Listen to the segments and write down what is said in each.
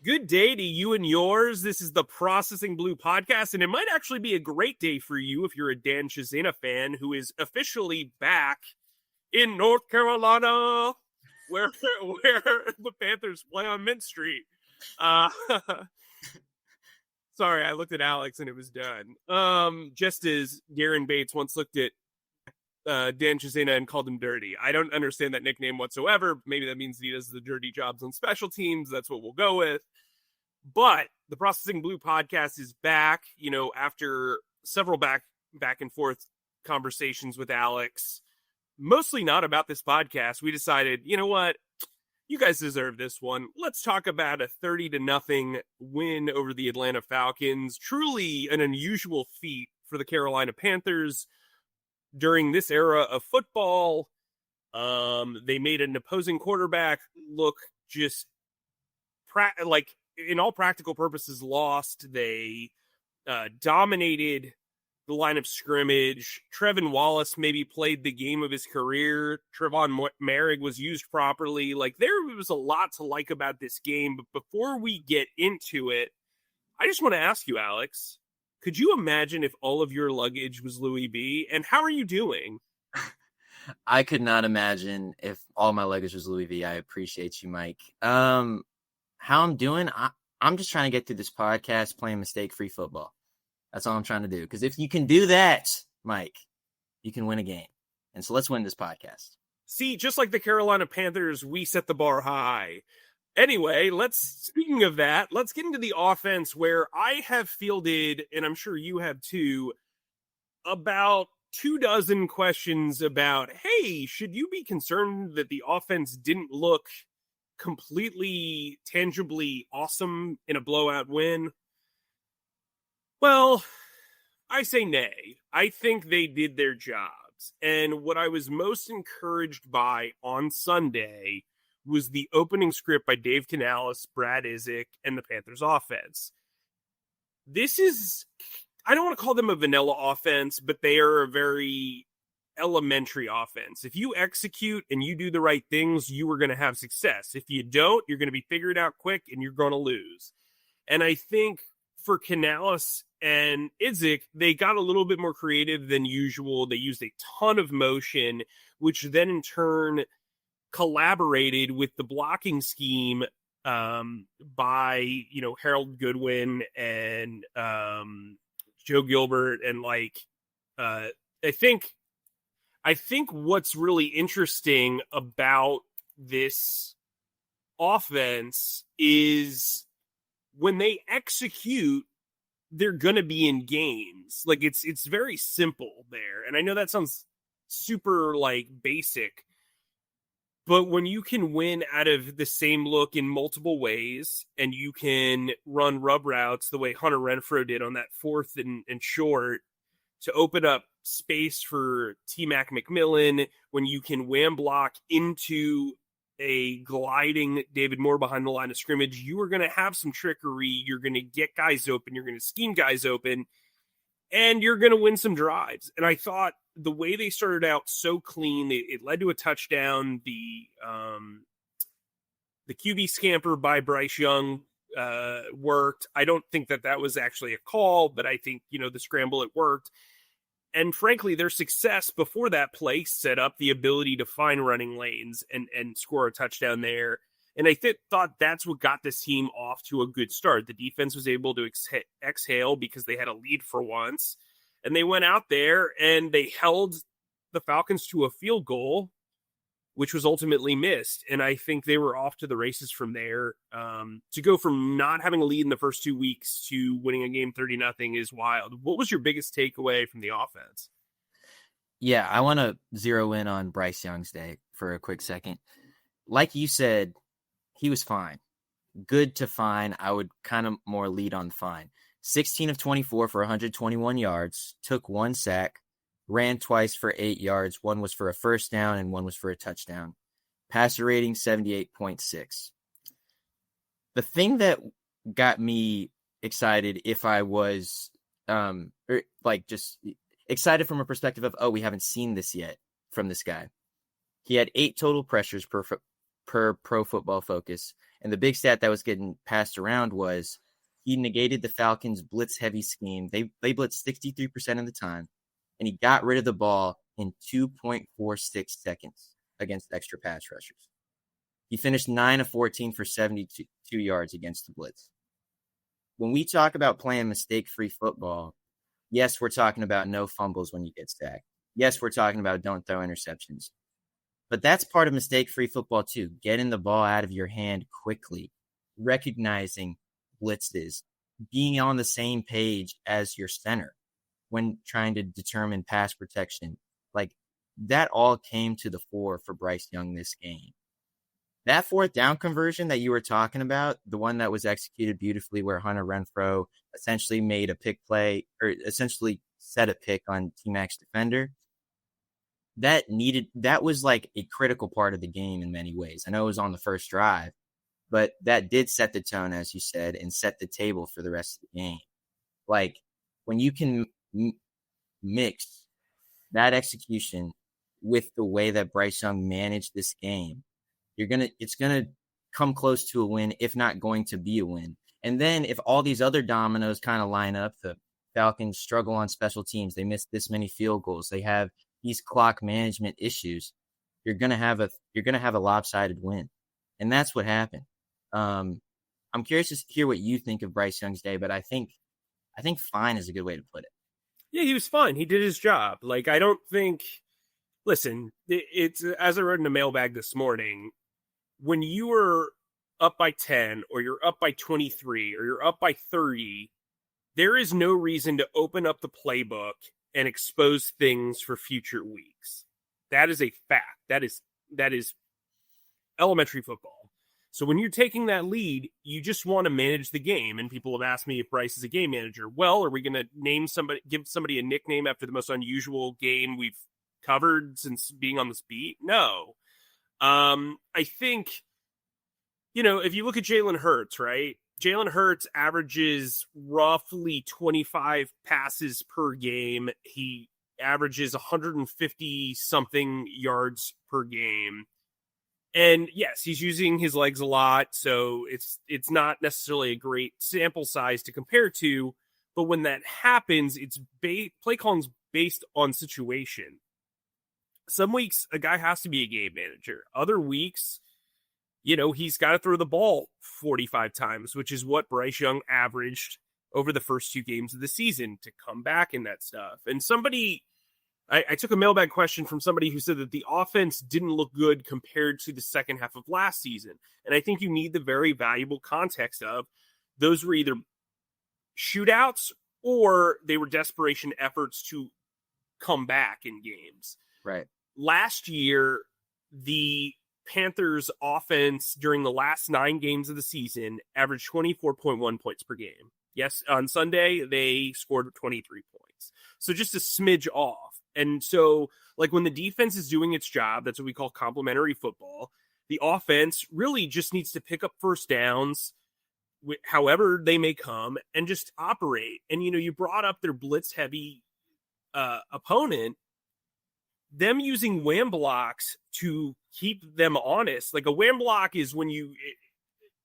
Good day to you and yours. This is the Processing Blue podcast, and it might actually be a great day for you if you're a Dan Chisena fan who is officially back in North Carolina, where the Panthers play on Mint Street. Sorry, I looked at Alex and it was done. Just as Garen Bates once looked at Dan Chisena and called him dirty. I don't understand that nickname whatsoever. Maybe that means he does the dirty jobs on special teams. That's what we'll go with. But the Processing Blue podcast is back, after several back and forth conversations with Alex, mostly not about this podcast. We decided, you know what? You guys deserve this one. Let's talk about a 30-0 win over the Atlanta Falcons. Truly an unusual feat for the Carolina Panthers during this era of football. They made an opposing quarterback look just in all practical purposes lost. They dominated the line of scrimmage. Trevin Wallace maybe played the game of his career. Trevon Merrick was used properly. There was a lot to like about this game. But before we get into it, I just want to ask you, Alex, could you imagine if all of your luggage was Louis V? And how are you doing? I could not imagine if all my luggage was Louis V. I appreciate you, Mike. How I'm doing, I'm just trying to get through this podcast playing mistake-free football. That's all I'm trying to do. Because if you can do that, Mike, you can win a game. And so let's win this podcast. See, just like the Carolina Panthers, we set the bar high. Anyway, speaking of that, let's get into the offense, where I have fielded, and I'm sure you have too, about 24 questions about, hey, should you be concerned that the offense didn't look completely, tangibly awesome in a blowout win? Well, I say nay. I think they did their jobs. And what I was most encouraged by on Sunday was the opening script by Dave Canales, Brad Izek, and the Panthers offense. This is, I don't want to call them a vanilla offense, but they are a very elementary offense. If you execute and you do the right things, you are going to have success. If you don't, you're going to be figured out quick and you're going to lose. And I think for Canales and Izek, they got a little bit more creative than usual. They used a ton of motion, which then in turn collaborated with the blocking scheme by, Harold Goodwin and Joe Gilbert. And I think what's really interesting about this offense is when they execute, they're going to be in games. It's very simple there. And I know that sounds super basic, but when you can win out of the same look in multiple ways, and you can run rub routes the way Hunter Renfrow did on that 4th and short to open up space for T-Mac McMillan, when you can wham block into a gliding David Moore behind the line of scrimmage, you are going to have some trickery. You're going to get guys open. You're going to scheme guys open, and you're going to win some drives. And I thought the way they started out so clean, it led to a touchdown. The QB scamper by Bryce Young worked. I don't think that was actually a call, but I think, the scramble, it worked. And frankly, their success before that play set up the ability to find running lanes and score a touchdown there. And I thought that's what got this team off to a good start. The defense was able to exhale because they had a lead for once. And they went out there and they held the Falcons to a field goal, which was ultimately missed. And I think they were off to the races from there. To go from not having a lead in the first 2 weeks to winning a game 30-0 is wild. What was your biggest takeaway from the offense? Yeah, I want to zero in on Bryce Young's day for a quick second. Like you said, he was fine. Good to fine. I would kind of more lead on fine. 16 of 24 for 121 yards, took 1 sack, ran twice for 8 yards. One was for a first down and one was for a touchdown. Passer rating 78.6. The thing that got me excited, if I was just excited from a perspective of, we haven't seen this yet from this guy. He had 8 total pressures per per Pro Football Focus. And the big stat that was getting passed around was he negated the Falcons' blitz-heavy scheme. They blitzed 63% of the time, and he got rid of the ball in 2.46 seconds against extra pass rushers. He finished 9 of 14 for 72 yards against the blitz. When we talk about playing mistake-free football, yes, we're talking about no fumbles when you get sacked. Yes, we're talking about don't throw interceptions. But that's part of mistake-free football too. Getting the ball out of your hand quickly, recognizing blitzes, being on the same page as your center when trying to determine pass protection. Like, that all came to the fore for Bryce Young this game. That fourth down conversion that you were talking about, the one that was executed beautifully where Hunter Renfrow essentially made a pick play, or essentially set a pick on T-Mac's defender, that was like a critical part of the game in many ways. I know it was on the first drive, but that did set the tone, as you said, and set the table for the rest of the game. Like, when you can mix that execution with the way that Bryce Young managed this game, it's gonna come close to a win, if not going to be a win. And then if all these other dominoes kind of line up, the Falcons struggle on special teams, they miss this many field goals, they have these clock management issues, you're gonna have a lopsided win. And that's what happened. I'm curious to hear what you think of Bryce Young's day, but I think fine is a good way to put it. Yeah, he was fine. He did his job. Like, I don't think, listen, it's, as I wrote in the mailbag this morning, when you are up by 10 or you're up by 23 or you're up by 30, there is no reason to open up the playbook and expose things for future weeks. That is a fact. That is elementary football. So when you're taking that lead, you just want to manage the game. And people have asked me if Bryce is a game manager. Well, are we going to give somebody a nickname after the most unusual game we've covered since being on this beat? No. I think, if you look at Jalen Hurts, right? Jalen Hurts averages roughly 25 passes per game. He averages 150 something yards per game. And yes, he's using his legs a lot, so it's not necessarily a great sample size to compare to, but when that happens, it's play calling's based on situation. Some weeks a guy has to be a game manager. Other weeks, he's got to throw the ball 45 times, which is what Bryce Young averaged over the first 2 games of the season to come back in that stuff. And I took a mailbag question from somebody who said that the offense didn't look good compared to the second half of last season. And I think you need the very valuable context of those were either shootouts or they were desperation efforts to come back in games. Right. Last year, the Panthers offense during the last 9 games of the season averaged 24.1 points per game. Yes, on Sunday, they scored 23 points. So just a smidge off. And so, like, when the defense is doing its job, that's what we call complementary football, the offense really just needs to pick up first downs, however they may come, and just operate. And, you brought up their blitz-heavy opponent. Them using wham blocks to keep them honest. Like, a wham block is when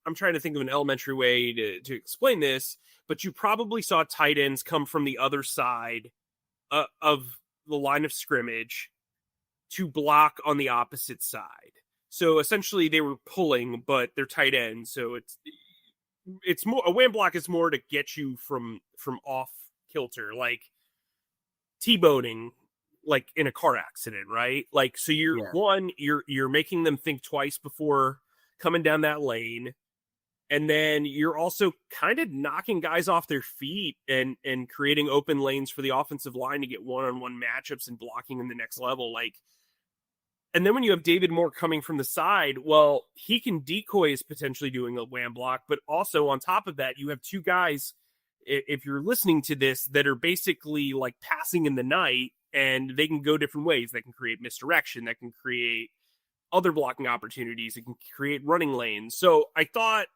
I'm trying to think of an elementary way to explain this, but you probably saw tight ends come from the other side of the line of scrimmage to block on the opposite side. So essentially they were pulling, but they're tight ends. So it's more, a wham block is more to get you from off kilter, like T-boning, like in a car accident, right? Like, so you're making them think twice before coming down that lane. And then you're also kind of knocking guys off their feet and creating open lanes for the offensive line to get one-on-one matchups and blocking in the next level. Like, and then when you have David Moore coming from the side, well, he can decoy is potentially doing a wham block, but also on top of that, you have 2 guys, if you're listening to this, that are basically like passing in the night, and they can go different ways. They can create misdirection, that can create other blocking opportunities, it can create running lanes. So I thought,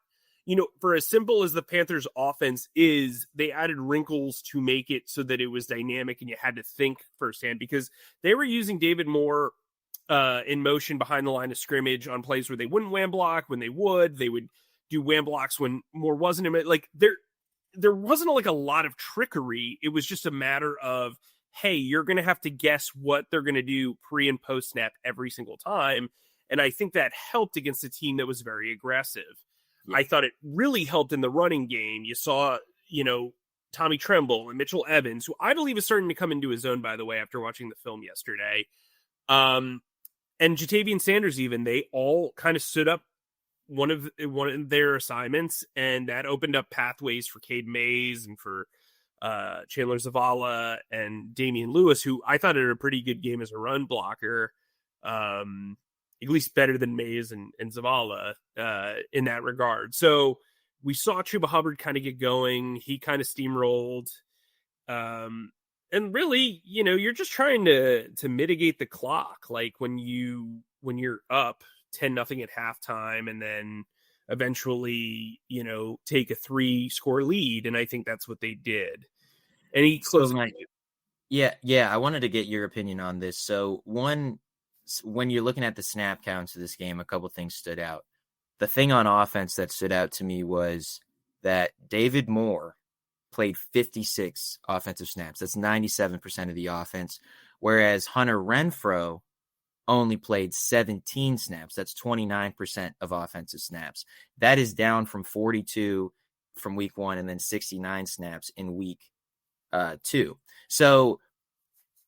for as simple as the Panthers offense is, they added wrinkles to make it so that it was dynamic and you had to think firsthand, because they were using David Moore in motion behind the line of scrimmage on plays where they wouldn't wham block. When they would do wham blocks when Moore wasn't in it. Like there wasn't like a lot of trickery. It was just a matter of, hey, you're going to have to guess what they're going to do pre and post snap every single time. And I think that helped against a team that was very aggressive. Yeah. I thought it really helped in the running game. You saw, Tommy Tremble and Mitchell Evans, who I believe is starting to come into his own, by the way, after watching the film yesterday. And Jatavian Sanders, even, they all kind of stood up one of their assignments, and that opened up pathways for Cade Mays and for Chandler Zavala and Damian Lewis, who I thought had a pretty good game as a run blocker, at least better than Mays and Zavala in that regard. So we saw Chuba Hubbard kind of get going. He kind of steamrolled. And really, you're just trying to mitigate the clock. Like when you're up 10-0 at halftime and then eventually, take a 3-score lead. And I think that's what they did. And he closed. Yeah. I wanted to get your opinion on this. So when you're looking at the snap counts of this game, a couple things stood out. The thing on offense that stood out to me was that David Moore played 56 offensive snaps. That's 97% of the offense. Whereas Hunter Renfrow only played 17 snaps. That's 29% of offensive snaps. That is down from 42 from week 1 and then 69 snaps in week 2. So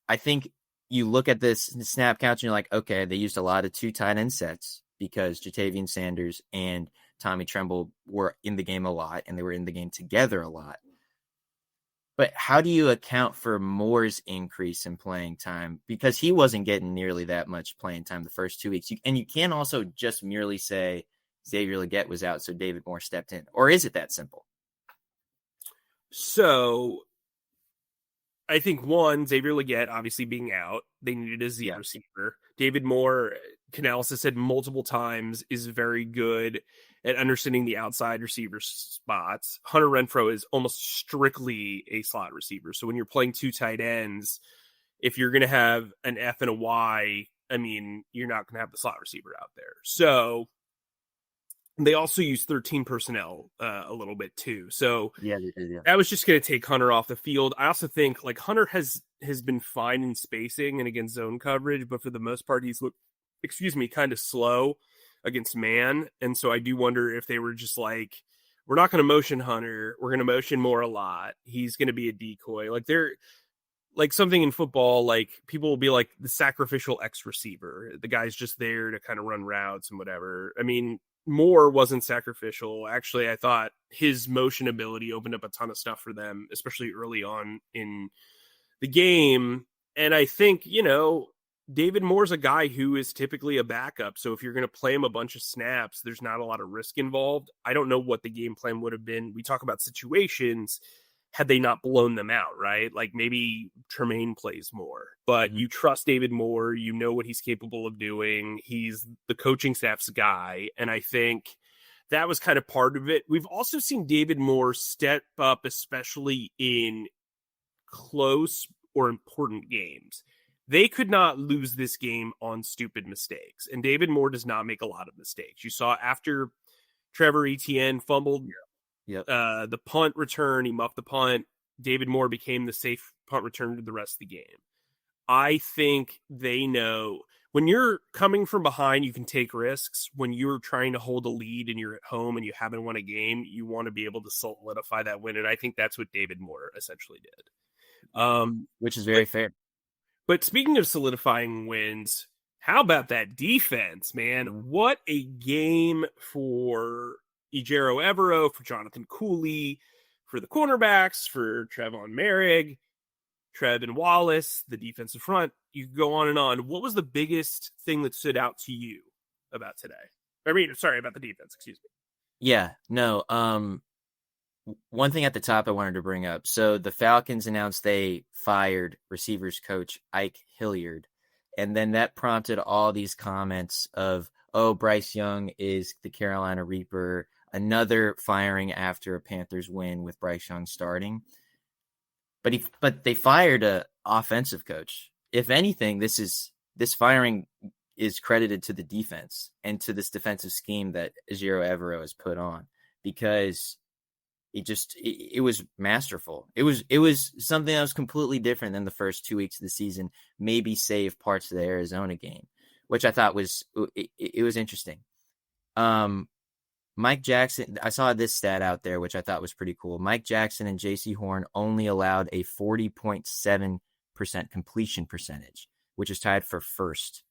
I think you look at this snap count and you're like, okay, they used a lot of 2 tight end sets because Jatavian Sanders and Tommy Tremble were in the game a lot and they were in the game together a lot. But how do you account for Moore's increase in playing time? Because he wasn't getting nearly that much playing time the first 2 weeks. And you can't also just merely say Xavier Legette was out, so David Moore stepped in. Or is it that simple? So I think, one, Xavier Legette obviously being out, they needed a Z receiver. David Moore, Canales has said multiple times, is very good at understanding the outside receiver spots. Hunter Renfrow is almost strictly a slot receiver. So when you're playing 2 tight ends, if you're going to have an F and a Y, I mean, you're not going to have the slot receiver out there. So they also use 13 personnel a little bit too. So that was just going to take Hunter off the field. I also think like Hunter has been fine in spacing and against zone coverage, but for the most part, he's looked, kind of slow against man. And so I do wonder if they were just like, we're not going to motion Hunter. We're going to motion Moore a lot. He's going to be a decoy. Like they're like something in football, like people will be like the sacrificial X receiver. The guy's just there to kind of run routes and whatever. I mean, Moore wasn't sacrificial. Actually, I thought his motion ability opened up a ton of stuff for them, especially early on in the game. And I think, David Moore's a guy who is typically a backup. So if you're going to play him a bunch of snaps, there's not a lot of risk involved. I don't know what the game plan would have been. We talk about situations had they not blown them out, right? Like maybe Tremaine plays more, but you trust David Moore. You know what he's capable of doing. He's the coaching staff's guy. And I think that was kind of part of it. We've also seen David Moore step up, especially in close or important games. They could not lose this game on stupid mistakes. And David Moore does not make a lot of mistakes. You saw after Trevor Etienne fumbled the punt return, he muffed the punt. David Moore became the safe punt return to the rest of the game. I think they know when you're coming from behind, you can take risks. When you're trying to hold a lead and you're at home and you haven't won a game, you want to be able to solidify that win. And I think that's what David Moore essentially did. Which is very fair. But speaking of solidifying wins, how about that defense, man? What a game for Ejiro Evero, for Jonathan Cooley, for the cornerbacks, for Trevon Merrick, Trevin Wallace, the defensive front. You could go on and on. What was the biggest thing that stood out to you about today? About the defense, excuse me. Yeah, no. One thing at the top I wanted to bring up. So the Falcons announced they fired receivers coach Ike Hilliard. And then that prompted all these comments of, oh, Bryce Young is the Carolina Reaper. Another firing after a Panthers win with Bryce Young starting. But they fired a offensive coach. If anything, this firing is credited to the defense and to this defensive scheme that Ejiro Evero has put on, because it was masterful. It was something that was completely different than the first 2 weeks of the season, maybe save parts of the Arizona game, which I thought was interesting. Mike Jackson, I saw this stat out there, which I thought was pretty cool. Mike Jackson and J.C. Horn only allowed a 40.7% completion percentage, which is tied for first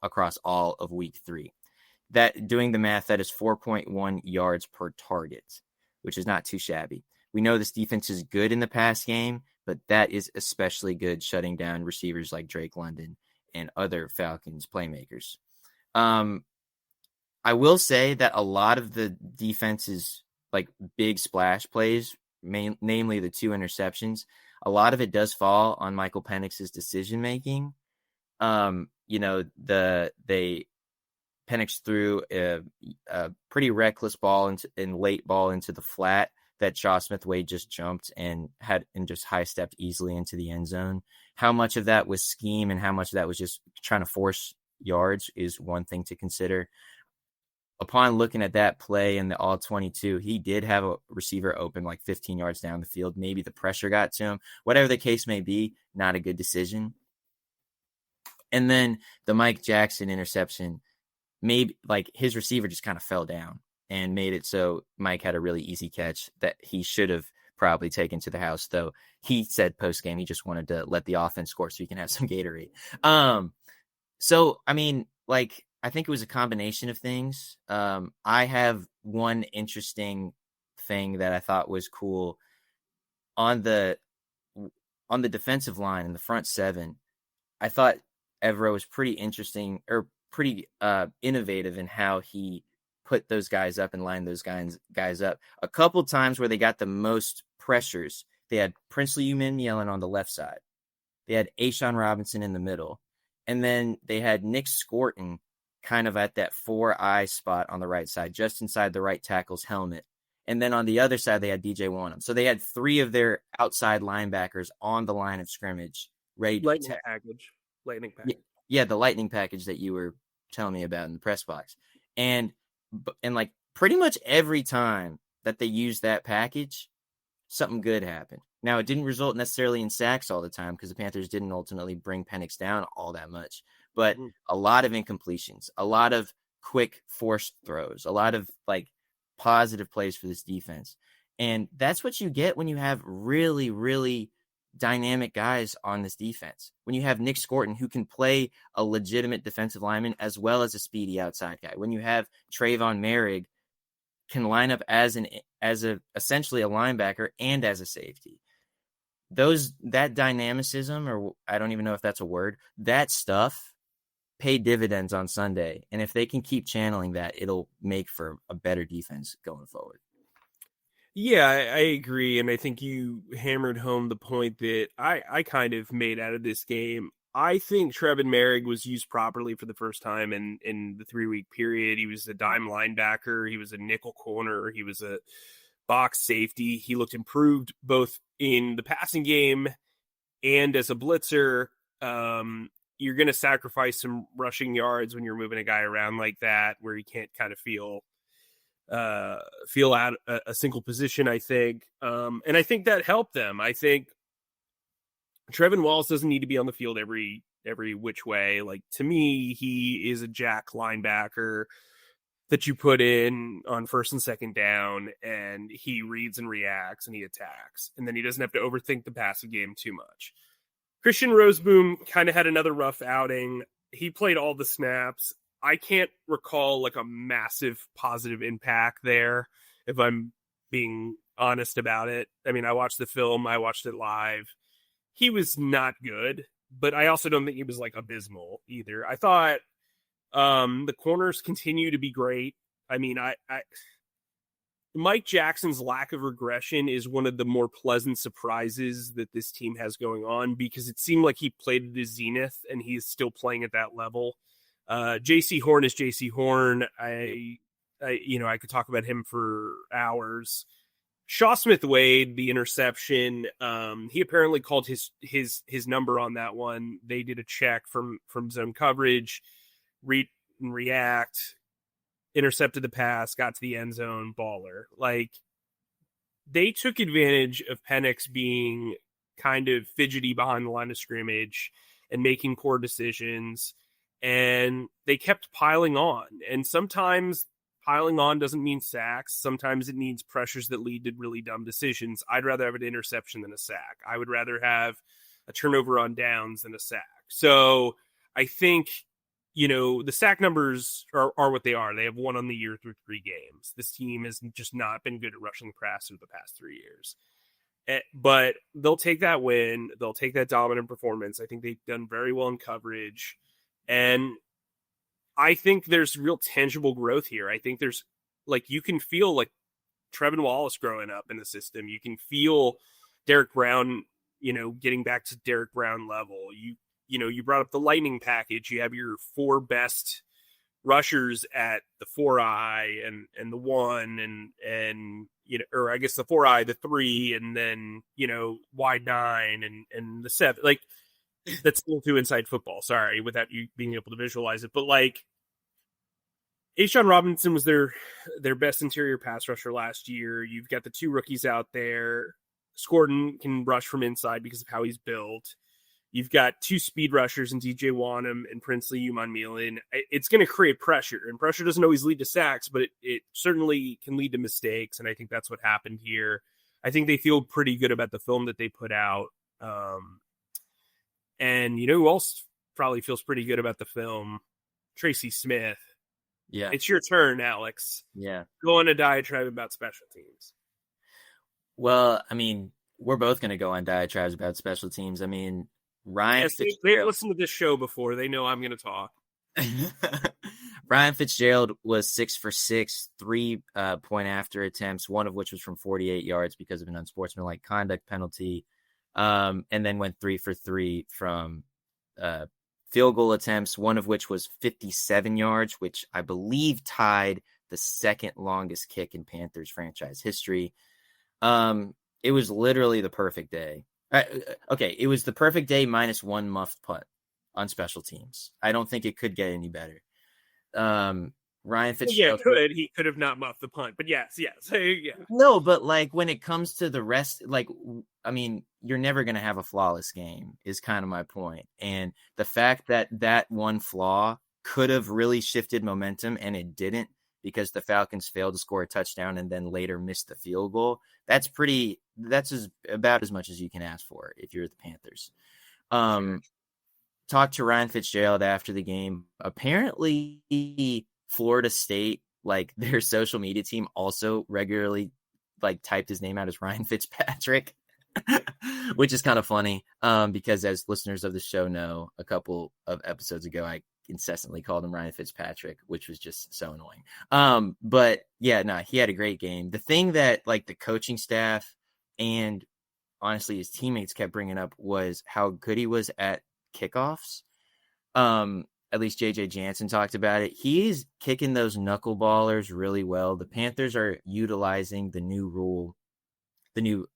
across all of week 3. That, doing the math, that is 4.1 yards per target, which is not too shabby. We know this defense is good in the pass game, but that is especially good shutting down receivers like Drake London and other Falcons playmakers. I will say that a lot of the defense's like big splash plays, namely the 2 interceptions, a lot of it does fall on Michael Penix's decision making. Penix threw a pretty reckless ball and late ball into the flat that Shaw Smith-Wade just jumped and just high stepped easily into the end zone. How much of that was scheme and how much of that was just trying to force yards is one thing to consider. Upon looking at that play in the all 22, he did have a receiver open like 15 yards down the field. Maybe the pressure got to him. Whatever the case may be, not a good decision. And then the Mike Jackson interception, maybe like his receiver just kind of fell down and made it so Mike had a really easy catch that he should have probably taken to the house, though he said post-game he just wanted to let the offense score so he can have some Gatorade. So, I mean, like, I think it was a combination of things. I have one interesting thing that I thought was cool on the defensive line in the front 7. I thought Evero was pretty interesting, or pretty innovative in how he put those guys up and lined those guys up. A couple times where they got the most pressures, they had Princely Umanmielen on the left side. They had A'Shawn Robinson in the middle. And then they had Nick Scorton kind of at that 4-eye spot on the right side, just inside the right tackle's helmet. And then on the other side, they had DJ Wonnum. So they had 3 of their outside linebackers on the line of scrimmage, ready to Lightning package. Yeah, the lightning package that you were telling me about in the press box. And like pretty much every time that they used that package, something good happened. Now, it didn't result necessarily in sacks all the time because the Panthers didn't ultimately bring Penix down all that much. But a lot of incompletions, a lot of quick forced throws, a lot of like positive plays for this defense. And that's what you get when you have really, really dynamic guys on this defense. When you have Nick Scorton, who can play a legitimate defensive lineman as well as a speedy outside guy. When you have Trayvon Merrick, can line up as essentially a linebacker and as a safety. That dynamicism, or I don't even know if that's a word, that stuff paid dividends on Sunday. And if they can keep channeling that, it'll make for a better defense going forward. Yeah, I agree. And I think you hammered home the point that I kind of made out of this game. I think Trevin Merrick was used properly for the first time in the 3-week period. He was a dime linebacker. He was a nickel corner. He was a box safety. He looked improved both in the passing game and as a blitzer. You're going to sacrifice some rushing yards when you're moving a guy around like that, where he can't kind of feel out a single position, I think. And I think that helped them. I think Trevin Wallace doesn't need to be on the field every which way. Like, to me, he is a jack linebacker that you put in on first and second down, and he reads and reacts and he attacks. And then he doesn't have to overthink the passing game too much. Christian Roseboom kind of had another rough outing. He played all the snaps. I can't recall like a massive positive impact there, if I'm being honest about it. I mean, I watched the film, I watched it live. He was not good, but I also don't think he was like abysmal either. I thought the corners continue to be great. I mean, Mike Jackson's lack of regression is one of the more pleasant surprises that this team has going on, because it seemed like he played at his zenith and he's still playing at that level. J.C. Horn is J.C. Horn. I could talk about him for hours. Shaw Smith-Wade, the interception, he apparently called his number on that one. They did a check from zone coverage. read and react, intercepted the pass, got to the end zone, baller. Like, they took advantage of Penix being kind of fidgety behind the line of scrimmage and making poor decisions, and they kept piling on. And sometimes piling on doesn't mean sacks. Sometimes it means pressures that lead to really dumb decisions. I'd rather have an interception than a sack. I would rather have a turnover on downs than a sack. So I think, the sack numbers are what they are. They have one on the year through 3 games. This team has just not been good at rushing the passer the past 3 years. But they'll take that win. They'll take that dominant performance. I think they've done very well in coverage. And I think there's real tangible growth here. I think there's, you can feel like Trevin Wallace growing up in the system. You can feel Derek Brown, getting back to Derek Brown level. You brought up the lightning package. You have your 4 best rushers at the 4-eye and the 1 and or I guess the 4-eye, the 3, and then, wide 9 and the 7. Like, that's still too inside football. Sorry, without you being able to visualize it. But A'Shawn Robinson was their best interior pass rusher last year. You've got the 2 rookies out there. Scorden can rush from inside because of how he's built. You've got 2 speed rushers in DJ Wanham and Princely Uman-Milan. It's going to create pressure, and pressure doesn't always lead to sacks, but it certainly can lead to mistakes, and I think that's what happened here. I think they feel pretty good about the film that they put out. And who else probably feels pretty good about the film? Tracy Smith. Yeah. It's your turn, Alex. Yeah. Go on a diatribe about special teams. Well, I mean, we're both going to go on diatribes about special teams. I mean, Ryan Fitzgerald. They listened to this show before. They know I'm going to talk. Ryan Fitzgerald was 6 for 6, 3 point after attempts, one of which was from 48 yards because of an unsportsmanlike conduct penalty, and then went 3 for 3 from field goal attempts, one of which was 57 yards, which I believe tied the second longest kick in Panthers franchise history. It was literally the perfect day. Okay, it was the perfect day minus 1 muffed punt on special teams. I don't think it could get any better. Ryan Fitzgerald. Yeah, he could have not muffed the punt, but yes. Yeah. No, but when it comes to the rest, I mean, you're never going to have a flawless game is kind of my point. And the fact that one flaw could have really shifted momentum and it didn't because the Falcons failed to score a touchdown and then later missed the field goal. That's about as much as you can ask for if you're the Panthers. Talked to Ryan Fitzgerald after the game. Apparently Florida State, their social media team also regularly typed his name out as Ryan Fitzpatrick, which is kind of funny because as listeners of the show know, a couple of episodes ago, I incessantly called him Ryan Fitzpatrick, which was just so annoying. But yeah, no, he had a great game. The thing that the coaching staff and honestly his teammates kept bringing up was how good he was at kickoffs. At least JJ Jansen talked about it. He's kicking those knuckleballers really well. The Panthers are utilizing the new rule, the new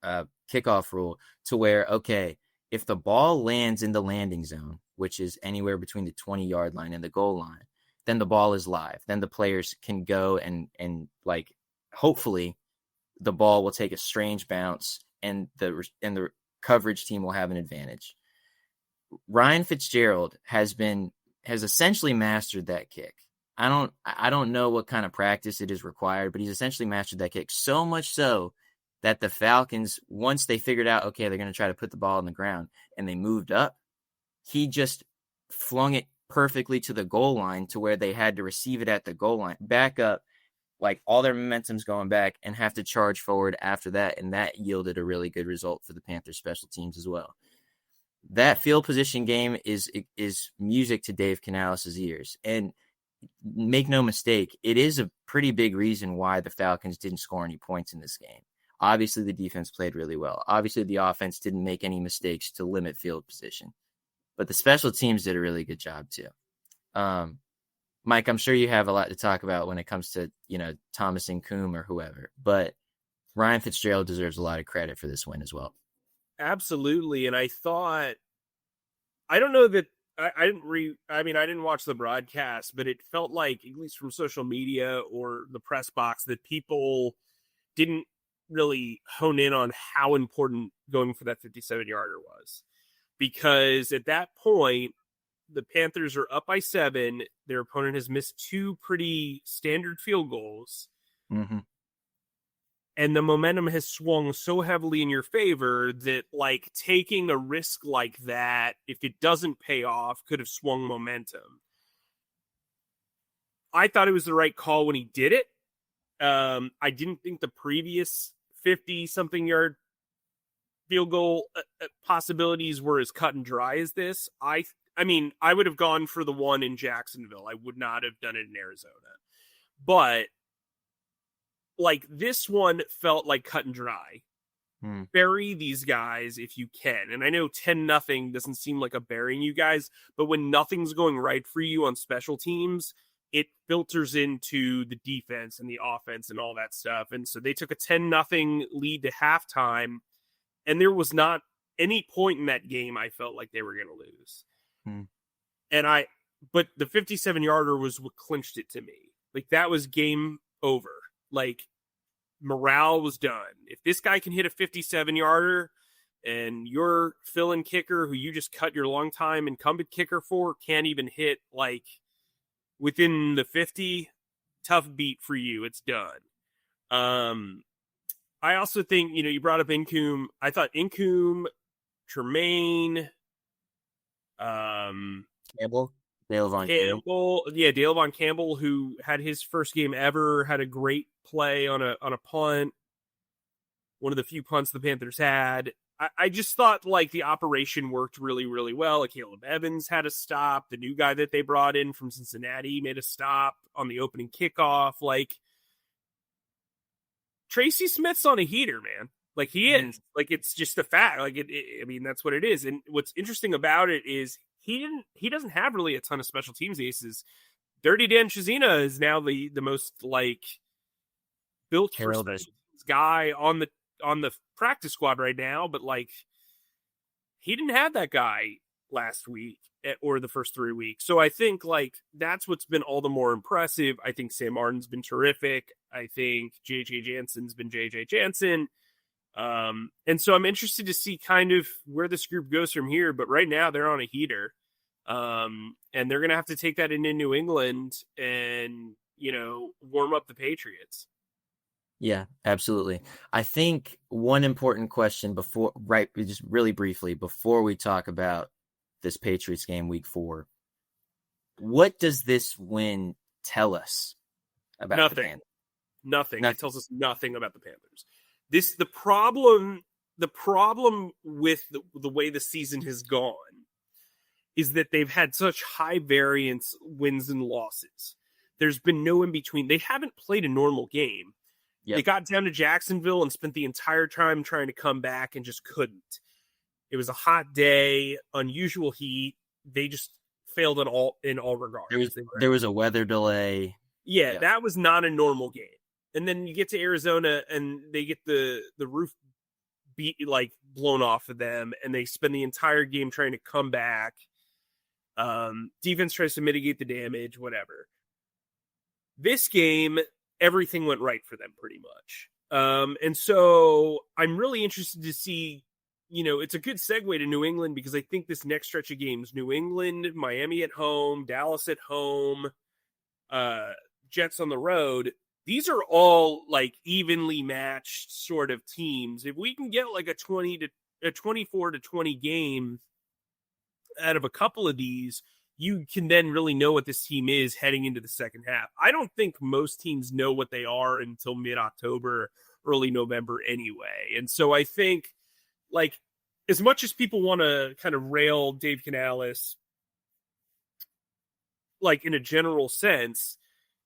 kickoff rule, to where, okay, if the ball lands in the landing zone, which is anywhere between the 20-yard line and the goal line, then the ball is live. Then the players can go and hopefully the ball will take a strange bounce and the coverage team will have an advantage. Ryan Fitzgerald has essentially mastered that kick. I don't know what kind of practice it is required, but he's essentially mastered that kick so much so that the Falcons, once they figured out, okay, they're going to try to put the ball on the ground and they moved up, he just flung it perfectly to the goal line to where they had to receive it at the goal line, back up, all their momentum's going back and have to charge forward after that. And that yielded a really good result for the Panthers special teams as well. That field position game is music to Dave Canales' ears. And make no mistake, it is a pretty big reason why the Falcons didn't score any points in this game. Obviously, the defense played really well. Obviously, the offense didn't make any mistakes to limit field position. But the special teams did a really good job, too. Mike, I'm sure you have a lot to talk about when it comes to, Thomas and Coombe or whoever. But Ryan Fitzgerald deserves a lot of credit for this win as well. Absolutely. And I don't know that I mean, I didn't watch the broadcast, but it felt like, at least from social media or the press box, that people didn't really hone in on how important going for that 57-yarder was. Because at that point, the Panthers are up by 7. Their opponent has missed 2 pretty standard field goals. Mm-hmm. And the momentum has swung so heavily in your favor that, like, taking a risk like that, if it doesn't pay off, could have swung momentum. I thought it was the right call when he did it. I didn't think the previous 50-something yard field goal possibilities were as cut and dry as this. I mean, I would have gone for the one in Jacksonville. I would not have done it in Arizona. But, like, this one felt like cut and dry. Bury these guys if you can. And I know 10-0 doesn't seem like a burying you guys, but when nothing's going right for you on special teams, it filters into the defense and the offense and all that stuff. And so they took a 10-0 lead to halftime, and there was not any point in that game I felt like they were going to lose. But the 57-yarder was what clinched it to me. Like, that was game over. Like, morale was done. If this guy can hit a 57-yarder and your fill-in kicker, who you just cut your longtime incumbent kicker for, can't even hit, like, within the 50, tough beat for you. It's done. I also think, you brought up Incoom. I thought Incoom, Tremaine, Campbell? Dale Von Campbell. Yeah, Dale Von Campbell, who had his first game ever, had a great play on a punt. One of the few punts the Panthers had. I just thought, like, the operation worked really, really well. Like, Caleb Evans had a stop. The new guy that they brought in from Cincinnati made a stop on the opening kickoff. Like, Tracy Smith's on a heater, man. Like, he is. Like, it's just a fact. Like, I mean, that's what it is. And what's interesting about it is he doesn't have really a ton of special teams aces. Dirty Dan Chizina is now the most, like, built for special teams guy on the practice squad right now, but, like, he didn't have that guy last week or the first 3 weeks. So I think, like, that's what's been all the more impressive. I think Sam Martin's been terrific. I think JJ Jansen's been JJ Jansen. And so I'm interested to see kind of where this group goes from here, but right now they're on a heater. And they're going to have to take that into New England and, warm up the Patriots. Yeah, absolutely. I think one important question just really briefly, before we talk about this Patriots game week 4, what does this win tell us about the Panthers? Nothing. It tells us nothing about the Panthers. The problem with the way the season has gone is that they've had such high variance wins and losses. There's been no in between. They haven't played a normal game. Yep. They got down to Jacksonville and spent the entire time trying to come back and just couldn't. It was a hot day, unusual heat. They just failed in all regards. There was a weather delay. Yeah, yep. That was not a normal game. And then you get to Arizona and they get the roof blown off of them, and they spend the entire game trying to come back. Defense tries to mitigate the damage, whatever. This game, everything went right for them pretty much. And so I'm really interested to see, it's a good segue to New England, because I think this next stretch of games, New England, Miami at home, Dallas at home, Jets on the road, these are all, like, evenly matched sort of teams. If we can get like a 24-20 game out of a couple of these, you can then really know what this team is heading into the second half. I don't think most teams know what they are until mid-October, early November anyway. And so I think, like, as much as people want to kind of rail Dave Canales, like, in a general sense,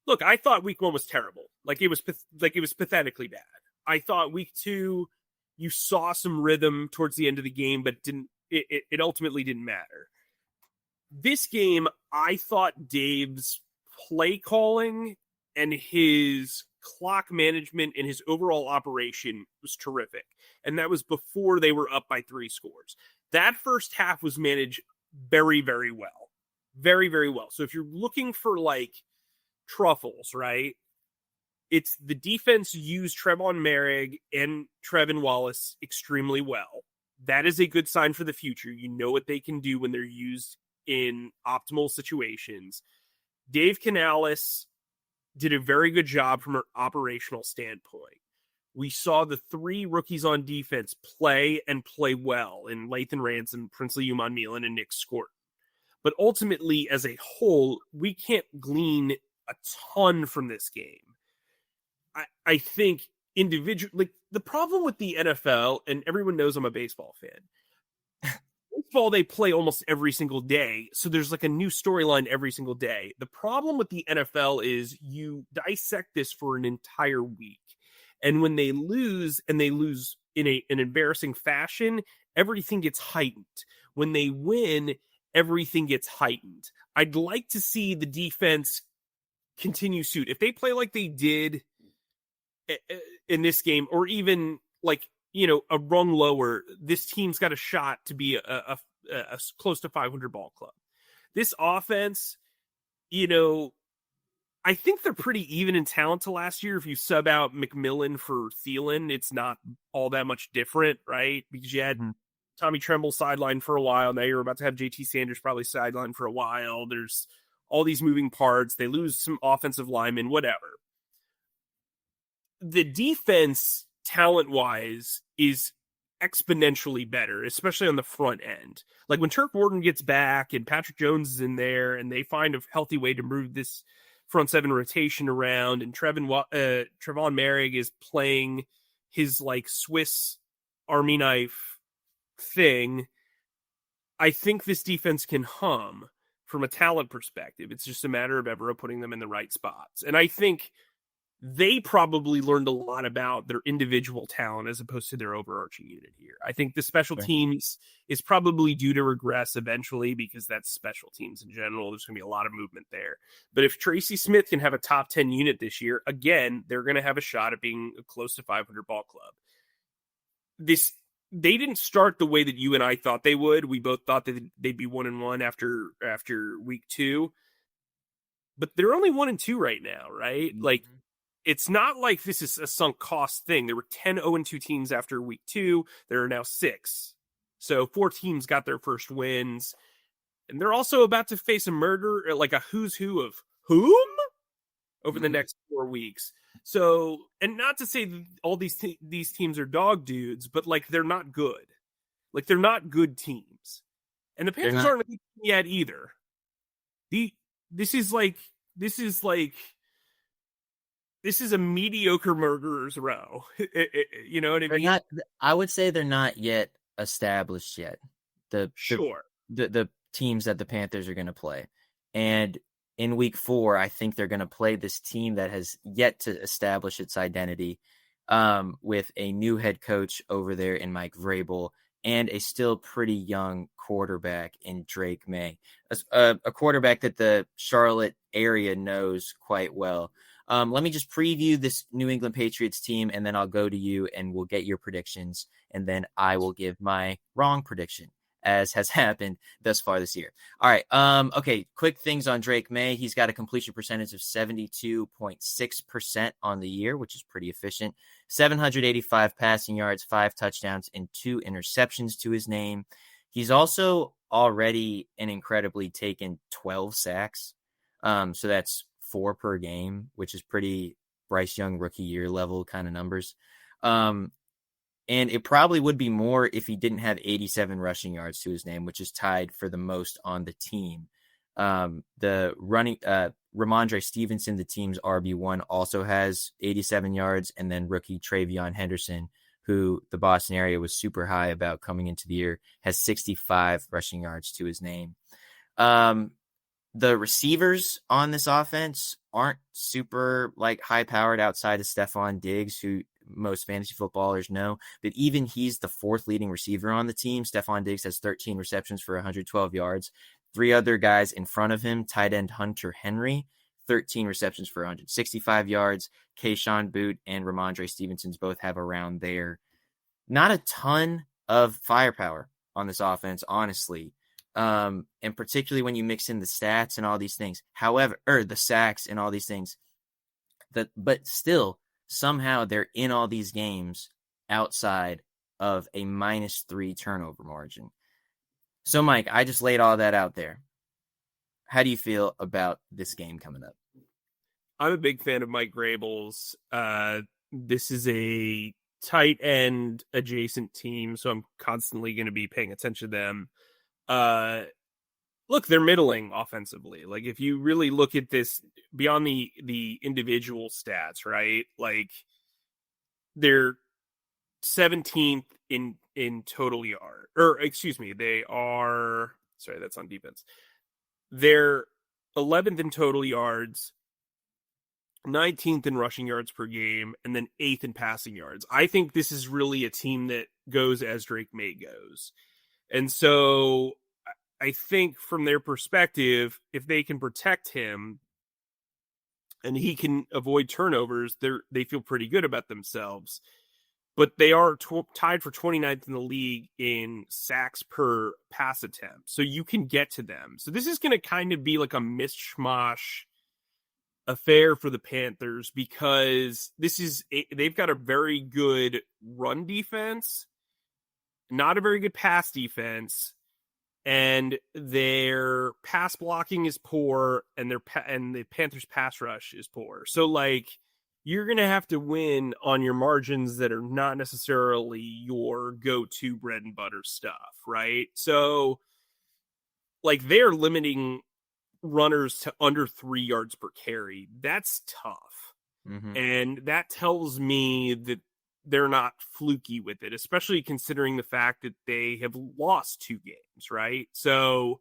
look, I thought week 1 was terrible. Like, it was pathetically bad. I thought week 2, you saw some rhythm towards the end of the game, but it ultimately didn't matter. This game, I thought Dave's play calling and his clock management and his overall operation was terrific. And that was before they were up by 3 scores. That first half was managed very, very well. Very, very well. So if you're looking for like truffles, right? It's the defense used Trevon Merrick and Trevin Wallace extremely well. That is a good sign for the future. You know what they can do when they're used in optimal situations. Dave Canales did a very good job from an operational standpoint. We saw the three rookies on defense play and play well in Lathan Ransom, Princely Uman Milan, and Nick Scort. But ultimately, as a whole, we can't glean a ton from this game. I think individual, like the problem with the NFL, and everyone knows I'm a baseball fan. Baseball, they play almost every single day, so there's like a new storyline every single day. The problem with the NFL is you dissect this for an entire week, and when they lose, and they lose in an embarrassing fashion, everything gets heightened. When they win, everything gets heightened. I'd like to see the defense continue suit. If they play like they did in this game, or even like, you know, a rung lower, this team's got a shot to be a close to 500 ball club. This offense, you know, I think they're pretty even in talent to last year. If you sub out McMillan for Thielen, it's not all that much different, right? Because you had Tommy Tremble sidelined for a while. Now you're about to have JT Sanders probably sidelined for a while. There's all these moving parts. They lose some offensive linemen, whatever. The defense, talent-wise, is exponentially better, especially on the front end. Like when Turk Warden gets back and Patrick Jones is in there and they find a healthy way to move this front seven rotation around, and Trevon Merrick is playing his like Swiss Army knife thing, I think this defense can hum from a talent perspective. It's just a matter of Evero putting them in the right spots. And I think they probably learned a lot about their individual talent as opposed to their overarching unit here. I think the special teams is probably due to regress eventually because that's special teams in general. There's going to be a lot of movement there. But if Tracy Smith can have a top 10 unit this year, again, they're going to have a shot at being a close to 500 ball club. They didn't start the way that you and I thought they would. We both thought that they'd be 1-1 after week 2. But they're only 1-2 right now, right? Mm-hmm. Like, it's not like this is a sunk cost thing. There were 10 0-2 teams after week 2. There are now 6. So 4 teams got their first wins. And they're also about to face a murder, like a who's who of whom over the next 4 weeks. So, and not to say that all these teams are dog dudes, but like they're not good. Like they're not good teams. And the Panthers aren't a good team yet either. This is a mediocre murderer's row. You know what I mean? I would say they're not yet established yet. The teams that the Panthers are going to play. And in week 4, I think they're going to play this team that has yet to establish its identity with a new head coach over there in Mike Vrabel and a still pretty young quarterback in Drake May, a quarterback that the Charlotte area knows quite well. Let me just preview this New England Patriots team, and then I'll go to you and we'll get your predictions, and then I will give my wrong prediction, as has happened thus far this year. All right. Okay. Quick things on Drake May. He's got a completion percentage of 72.6% on the year, which is pretty efficient. 785 passing yards, 5 touchdowns, and 2 interceptions to his name. He's also already and incredibly taken 12 sacks. So that's 4 per game, which is pretty Bryce Young rookie year level kind of numbers. And it probably would be more if he didn't have 87 rushing yards to his name, which is tied for the most on the team. The running Ramondre Stevenson, the team's RB1, also has 87 yards. And then rookie Travion Henderson, who the Boston area was super high about coming into the year, has 65 rushing yards to his name. The receivers on this offense aren't super like high powered outside of Stephon Diggs, who most fantasy footballers know, but even he's the 4th leading receiver on the team. Stephon Diggs has 13 receptions for 112 yards. 3 other guys in front of him, tight end Hunter Henry, 13 receptions for 165 yards. Kayshon Boutte and Ramondre Stevenson's both have around there. Not a ton of firepower on this offense, honestly. And particularly when you mix in the stats and all these things. However, or the sacks and all these things, but still somehow they're in all these games outside of a -3 turnover margin. So, Mike, I just laid all that out there. How do you feel about this game coming up? I'm a big fan of Mike Vrabel's. This is a tight end adjacent team, so I'm constantly going to be paying attention to them. Look, they're middling offensively. Like, if you really look at this beyond the individual stats, right? Like, they're 17th in total yard, or excuse me, they are, sorry, that's on defense. They're 11th in total yards, 19th in rushing yards per game, and then 8th in passing yards. I think this is really a team that goes as Drake May goes. And so I think from their perspective, if they can protect him and he can avoid turnovers, they feel pretty good about themselves. But they are tied for 29th in the league in sacks per pass attempt. So you can get to them. So this is going to kind of be like a mishmash affair for the Panthers, because they've got a very good run defense, not a very good pass defense, and their pass blocking is poor, and the Panthers pass rush is poor. So like, you're going to have to win on your margins that are not necessarily your go-to bread and butter stuff, right? So like, they're limiting runners to under 3 yards per carry. That's tough. Mm-hmm. And that tells me that they're not fluky with it, especially considering the fact that they have lost 2 games, right? So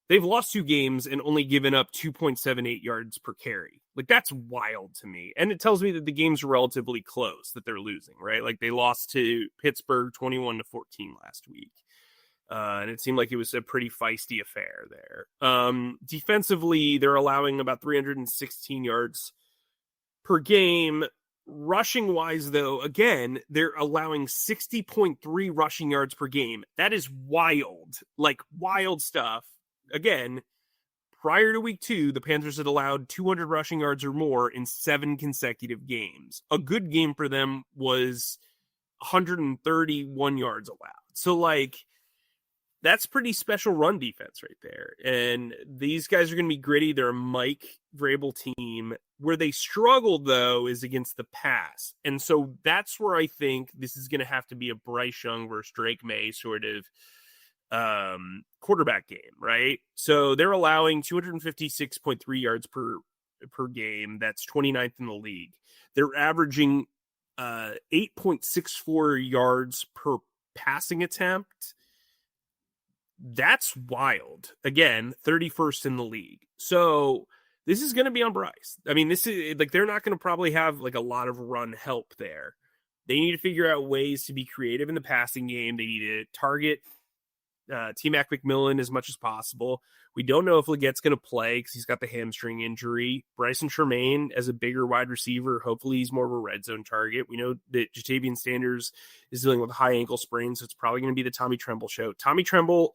they've lost 2 games and only given up 2.78 yards per carry. Like, that's wild to me. And it tells me that the games are relatively close that they're losing, right? Like, they lost to Pittsburgh 21-14 last week. And it seemed like it was a pretty feisty affair there. Defensively, they're allowing about 316 yards per game. Rushing wise, though, again, they're allowing 60.3 rushing yards per game. That is wild. Like, wild stuff. Again, prior to week 2, the Panthers had allowed 200 rushing yards or more in 7 consecutive games. A good game for them was 131 yards allowed. So, like, that's pretty special run defense right there. And these guys are going to be gritty. They're a Mike Vrabel team. Where they struggled, though, is against the pass. And so that's where I think this is going to have to be a Bryce Young versus Drake May sort of quarterback game, right? So they're allowing 256.3 yards per game. That's 29th in the league. They're averaging 8.64 yards per passing attempt. That's wild. Again, 31st in the league. So this is going to be on Bryce. I mean, this is like, they're not going to probably have like a lot of run help there. They need to figure out ways to be creative in the passing game. They need to target T-Mac McMillan as much as possible. We don't know if Leggett's going to play because he's got the hamstring injury. Bryson Tremaine, as a bigger wide receiver, hopefully he's more of a red zone target. We know that Jatavian Sanders is dealing with a high ankle sprain, so it's probably going to be the Tommy Tremble show. Tommy Tremble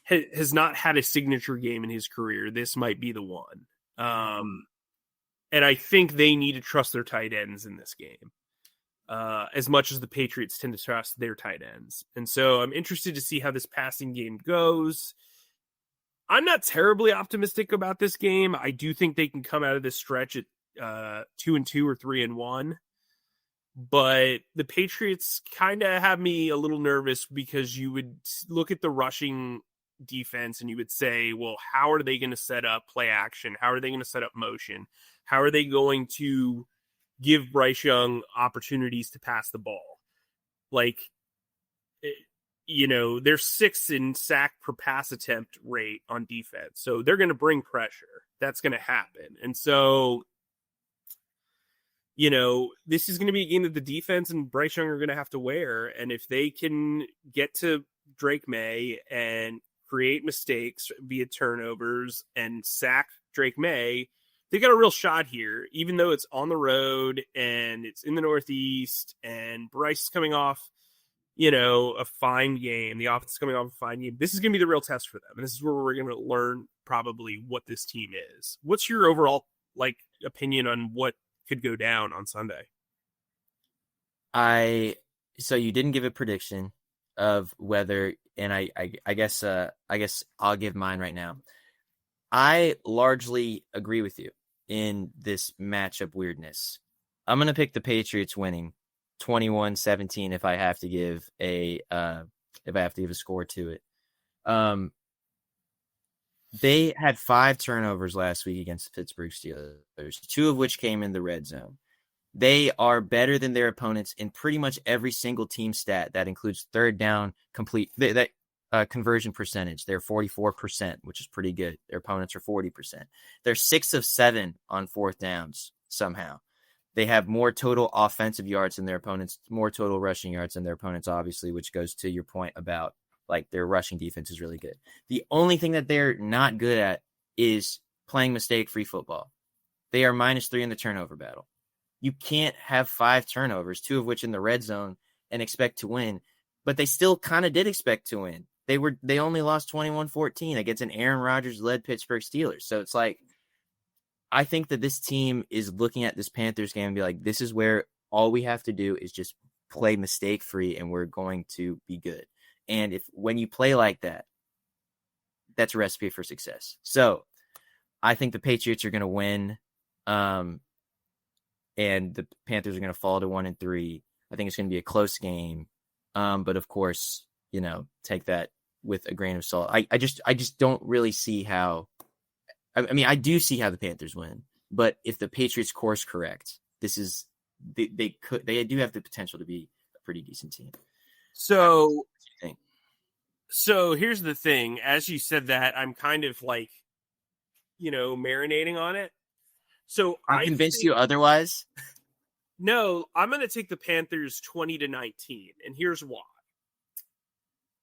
has not had a signature game in his career. This might be the one. And I think they need to trust their tight ends in this game. As much as the Patriots tend to trust their tight ends. And so I'm interested to see how this passing game goes. I'm not terribly optimistic about this game. I do think they can come out of this stretch at 2-2 or 3-1. But the Patriots kind of have me a little nervous, because you would look at the rushing defense and you would say, well, how are they going to set up play action? How are they going to set up motion? How are they going to give Bryce Young opportunities to pass the ball? Like, they're 6th in sack per pass attempt rate on defense. So they're going to bring pressure. That's going to happen. And so, this is going to be a game that the defense and Bryce Young are going to have to wear. And if they can get to Drake May and create mistakes via turnovers and sack Drake May, they got a real shot here, even though it's on the road and it's in the Northeast, and Bryce is coming off a fine game. The offense is coming off a fine game. This is going to be the real test for them. And this is where we're going to learn probably what this team is. What's your overall opinion on what could go down on Sunday? So you didn't give a prediction of whether, and I guess I'll give mine right now. I largely agree with you in this matchup weirdness. I'm going to pick the Patriots winning 21-17 if I have to give a score to it. They had 5 turnovers last week against the Pittsburgh Steelers, 2 of which came in the red zone. They are better than their opponents in pretty much every single team stat that includes third down complete conversion percentage. They're 44%, which is pretty good. Their opponents are 40%. They're 6 of 7 on fourth downs somehow. They have more total offensive yards than their opponents, more total rushing yards than their opponents, obviously, which goes to your point about their rushing defense is really good. The only thing that they're not good at is playing mistake-free football. They are -3 in the turnover battle. You can't have 5 turnovers, 2 of which in the red zone, and expect to win. But they still kind of did expect to win. They only lost 21-14 against an Aaron Rodgers-led Pittsburgh Steelers. So it's I think that this team is looking at this Panthers game and be like, this is where all we have to do is just play mistake-free and we're going to be good. And when you play like that, that's a recipe for success. So I think the Patriots are going to win, and the Panthers are going to fall to 1-3. I think it's going to be a close game, but of course, take that with a grain of salt. I just don't really see how. I mean, I do see how the Panthers win, but if the Patriots course correct, they do have the potential to be a pretty decent team. So here's the thing. As you said that, I'm kind of marinating on it. So I convinced you otherwise? No, I'm going to take the Panthers 20-19, and here's why.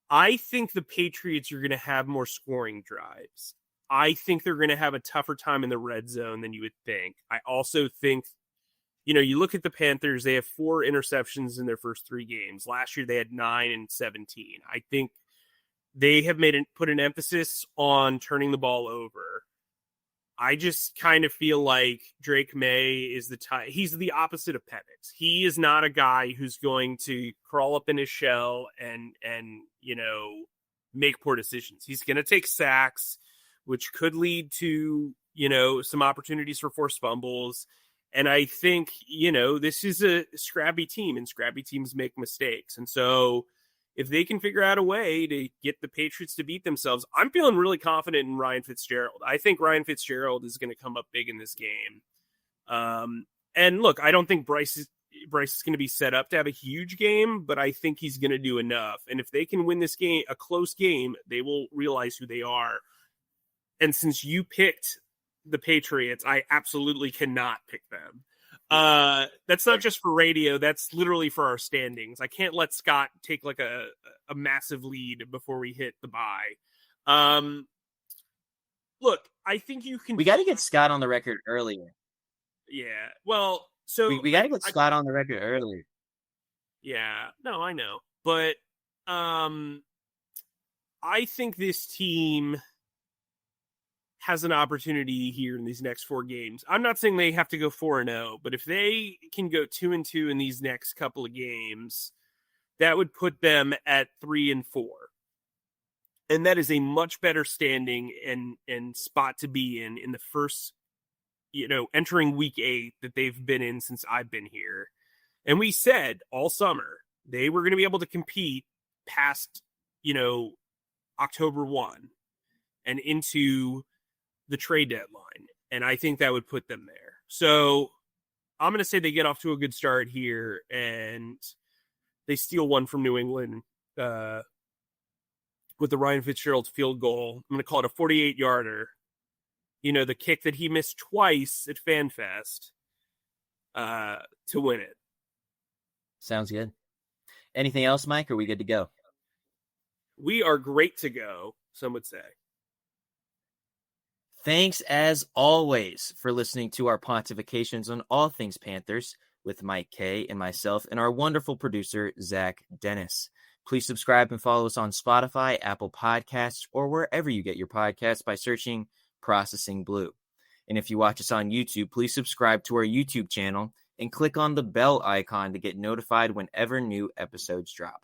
I think the Patriots are going to have more scoring drives. I think they're going to have a tougher time in the red zone than you would think. I also think, you look at the Panthers, they have 4 interceptions in their first 3 games. Last year, they had 9 and 17. I think they have put an emphasis on turning the ball over. I just kind of feel like Drake May is he's the opposite of Penix. He is not a guy who's going to crawl up in his shell and make poor decisions. He's going to take sacks, which could lead to, some opportunities for forced fumbles. And I think, this is a scrappy team, and scrappy teams make mistakes. And so if they can figure out a way to get the Patriots to beat themselves, I'm feeling really confident in Ryan Fitzgerald. I think Ryan Fitzgerald is going to come up big in this game. And look, I don't think Bryce is going to be set up to have a huge game, but I think he's going to do enough. And if they can win this game, a close game, they will realize who they are. And since you picked the Patriots, I absolutely cannot pick them. That's not just for radio. That's literally for our standings. I can't let Scott take a massive lead before we hit the bye. Look, I think you can. We got to get Scott on the record earlier. Yeah. Well, so we got to get Scott on the record earlier. Yeah. No, I know. But I think this team has an opportunity here in these next 4 games. I'm not saying they have to go 4-0, but if they can go 2-2 in these next couple of games, that would put them at 3-4. And that is a much better standing and spot to be in the first, entering week 8 that they've been in since I've been here. And we said all summer they were going to be able to compete past, October 1 and into the trade deadline. And I think that would put them there. So I'm going to say they get off to a good start here and they steal one from New England with the Ryan Fitzgerald field goal. I'm going to call it a 48-yarder. The kick that he missed twice at FanFest to win it. Sounds good. Anything else, Mike? Or are we good to go? We are great to go, some would say. Thanks, as always, for listening to our pontifications on all things Panthers with Mike K and myself and our wonderful producer, Zach Dennis. Please subscribe and follow us on Spotify, Apple Podcasts, or wherever you get your podcasts by searching Processing Blue. And if you watch us on YouTube, please subscribe to our YouTube channel and click on the bell icon to get notified whenever new episodes drop.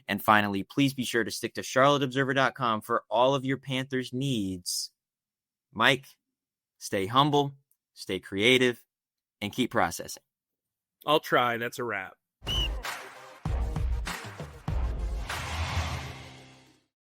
And finally, please be sure to stick to charlotteobserver.com for all of your Panthers needs. Mike, stay humble, stay creative, and keep processing. I'll try. That's a wrap.